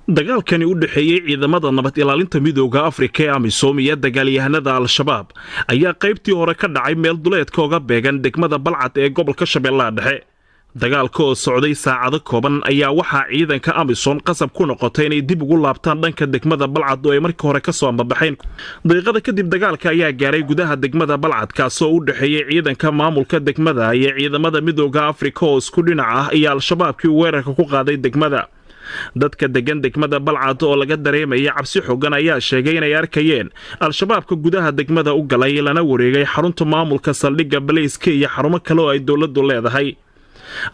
dagaalkani u dhaxeeyay ciidamada nabad ilaalinta midowga Afrika ee AMISOM iyo dagaalyahanada Al-Shabaab ayaa qaybtii hore ka dhacay meel duleedka uga beegan degmada Balcad ee gobolka Shabeellaha Dhexe. dagaalka oo socday saacado kooban ayaa waxaa ciidanka AMISOM qasab ku noqotay inay dib ugu laabtaan dhanka degmada Balcad oo ay markii hore ka soo ambabaxeen. daqiiqada kadib dagaalka ayaa gaaray gudaha degmada Balcad kaasoo u dhaxeeyay ciidanka maamulka degmada iyo ciidamada midowga Afrika oo isku dhinac ah iyo Al-Shabaabkii weerarka ku qaaday degmada. dadka degan degmada Balcad oo laga dareemay cabsi xooggan ayaa sheegay inay arkayeen Al-Shabaabka gudaha degmada u galay lana wareegay xarunta maamulka saldhigga Baleyska iyo xarumo kale oo ay dawladdu leedahay.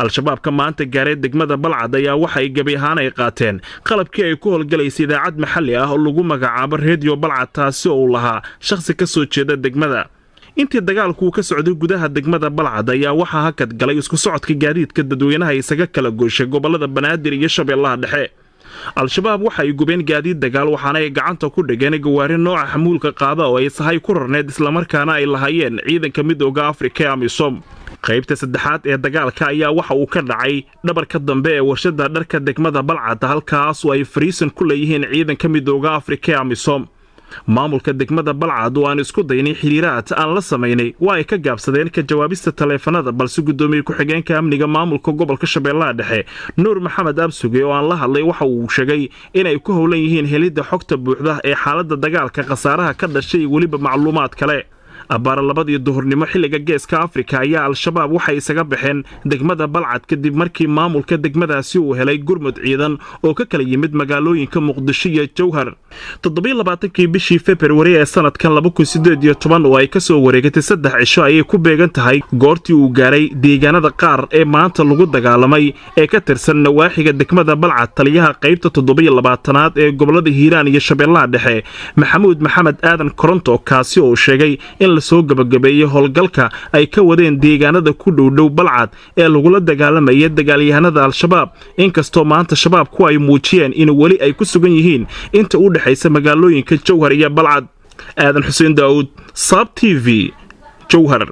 Al-Shabaabka maanta gaaray degmada Balcad ayaa waxa ay gabi ahaan ay qaateen qalabkii ay ku howlgalaysay idaacad maxalli ah oo lagu magacaabo Radio Balcad taasi oo lahaa shakhsi ka soo jeeda degmada. intii dagaalku ka socday gudaha degmada Balcad ayaa waxaa hakad galay isku socodka gaadiidka dadweynaha isaga kala gooshay gobolada Banaadir iyo Shabeellaha Dhexe. Al-Shabaab waxa ay gubeen gaadiid dagaal waxaana ay gacanta ku dhigeen gawaari nooca xamuulka qaada oo ay sahay ku rarneed isla markaana ay lahaayeen ciidanka midowga Afrika ee AMISOM. qaybta saddexaad ee dagaalka ayaa waxa uu ka dhacay dhabarka dambe ee warshada dharka degmada Balcad halkaas oo ay fariisan ku leeyihiin ciidanka midowga Afrika ee AMISOM. maamulka degmada Balcad oo aan isku daynay xiriiraad aan la sameynay waa ay ka gaabsadeen ka jawaabista taleefanada balse gudoomiye ku-xigeenka amniga maamulka gobolka Shabeellaha Dhexe Nuur Maxamed Absuge oo aan la hadlay waxa uu sheegay inay ku howlan yihiin helidda xogta buuxda ee xaaladda dagaalka khasaaraha ka dhashay waliba macluumaad kale. abbaara labadii duhurnimo xilliga geeska Afrika ayaa Al-Shabaab waxay isaga baxeen degmada Balcad kadib markii maamulka degmadaasi uu helay gurmud ciidan oo ka kala yimid magaalooyinka Muqdisho iyo Jowhar. 27kii bishii February ee sanadkan 2018 oo ay ka soo wareegatay 3 cisho ayay ku beegan tahay goortii uu gaaray deegaanada qaar ee maanta lagu dagaalamay ee ka tirsan nawaaxiga degmada Balcad taliyaha qaybta 27aad ee gobolada Hiiraan iyo Shabeellaha Dhexe Maxamuud Maxamed Aadan Koronto kaasi oo sheegay in soo gabagabeeyay howlgalka ay ka wadeen deegaanada ku dhow Balcad ee lagula dagaalamay dagaalyahanada Al-Shabaab inkastoo maanta shabaabku ay muujiyeen in wali ay ku sugan yihiin inta u dhaxaysa magaalooyinka Jowhar iyo Balcad. Aadan Xuseen Daawud, Sab TV, Jowhar.